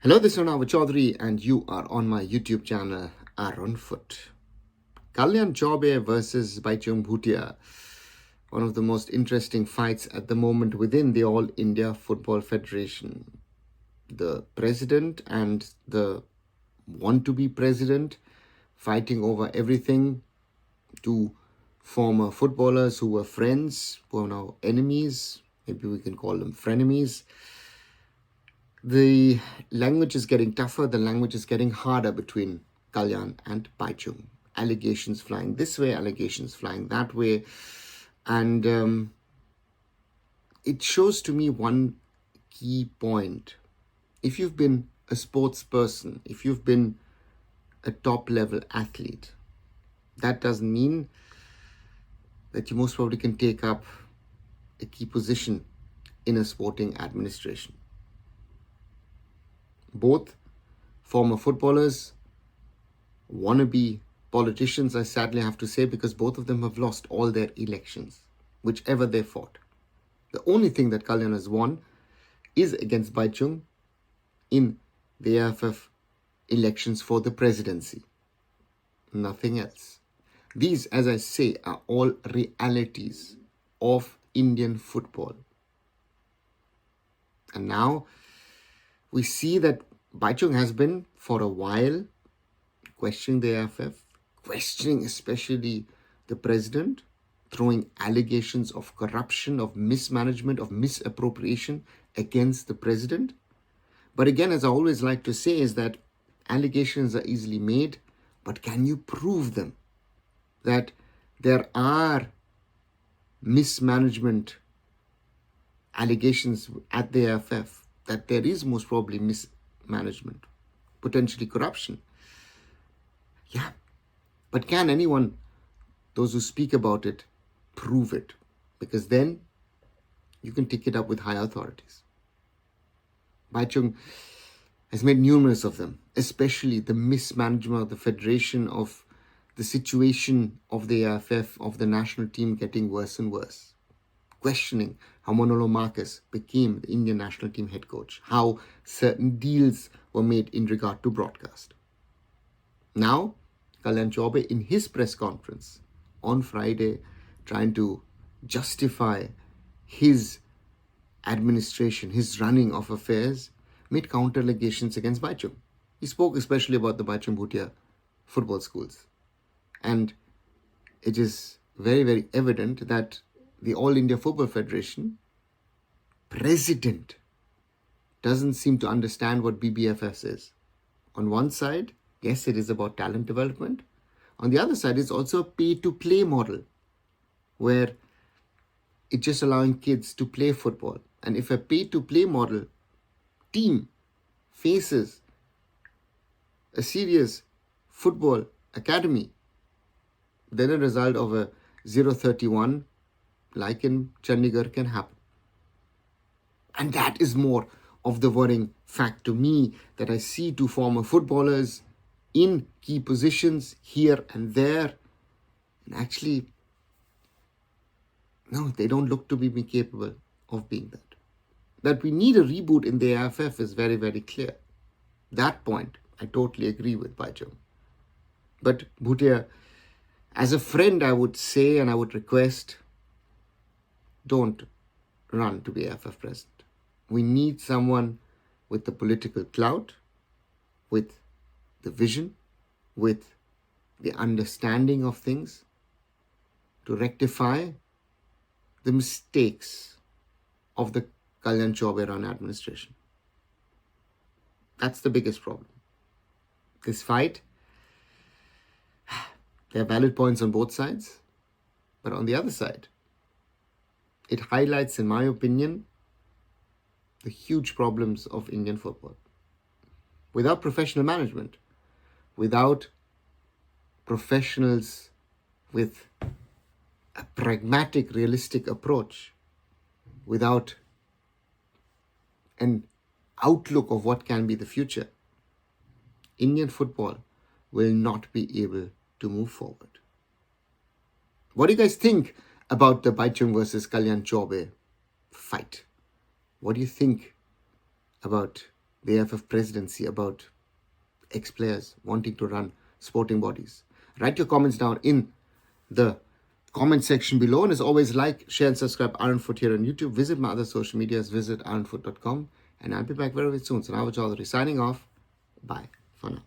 Hello, this is Arunava Chaudhuri, and you are on my YouTube channel, Arunfoot. Kalyan Chaubey versus Bhaichung Bhutia, one of the most interesting fights at the moment within the All India Football Federation. The president and the want-to-be president fighting over everything. Two former footballers who were friends, who are now enemies. Maybe we can call them frenemies. The language is getting tougher, the language is getting harder between Kalyan and Bhaichung. Allegations flying this way, allegations flying that way. And it shows to me one key point. If you've been a sports person, if you've been a top-level athlete, that doesn't mean that you most probably can take up a key position in a sporting administration. Both former footballers, wannabe politicians, I sadly have to say, because both of them have lost all their elections, whichever they fought. The only thing that Kalyan has won is against Bhaichung in the AIFF elections for the presidency. Nothing else. These, as I say, are all realities of Indian football. And now we see that Bhaichung has been, for a while, questioning the AIFF, questioning especially the president, throwing allegations of corruption, of mismanagement, of misappropriation against the president. But again, as I always like to say, is that allegations are easily made, but can you prove them? That there are mismanagement allegations at the AIFF, that there is most probably mismanagement, potentially corruption. Yeah, but can anyone, those who speak about it, prove it? Because then you can take it up with high authorities. Bhaichung has made numerous of them, especially the mismanagement of the federation, of the situation of the AIFF, of the national team getting worse and worse. Questioning how Manolo Marcus became the Indian national team head coach, how certain deals were made in regard to broadcast. Now, Kalyan Chaubey, in his press conference on Friday, trying to justify his administration, his running of affairs, made counter allegations against Bhaichung. He spoke especially about the Bhaichung Bhutia football schools. And it is very, very evident that the All India Football Federation president doesn't seem to understand what BBFS is. On one side, yes, it is about talent development. On the other side, it's also a pay-to-play model where it's just allowing kids to play football. And if a pay-to-play model team faces a serious football academy, then a result of a 0-31 like in Chandigarh can happen. And that is more of the worrying fact to me, that I see two former footballers in key positions here and there. And actually, no, they don't look to be capable of being that. That we need a reboot in the AIFF is very, very clear. That point, I totally agree with Bhaichung. But Bhutia, as a friend, I would say and I would request, don't run to be AIFF president. We need someone with the political clout, with the vision, with the understanding of things to rectify the mistakes of the Kalyan Chaubey run administration. That's the biggest problem. This fight, there are valid points on both sides, but on the other side, it highlights, in my opinion, the huge problems of Indian football. Without professional management, without professionals with a pragmatic, realistic approach, without an outlook of what can be the future, Indian football will not be able to move forward. What do you guys think about the Bhaichung versus Kalyan Chaubey fight? What do you think about the AIFF presidency about ex-players wanting to run sporting bodies? Write your comments down in the comment section below. And as always, like, share and subscribe Arunfoot here on YouTube. Visit my other social medias. Visit arunfoot.com. And I'll be back very, very soon. So Arunava Chaudhuri signing off. Bye for now.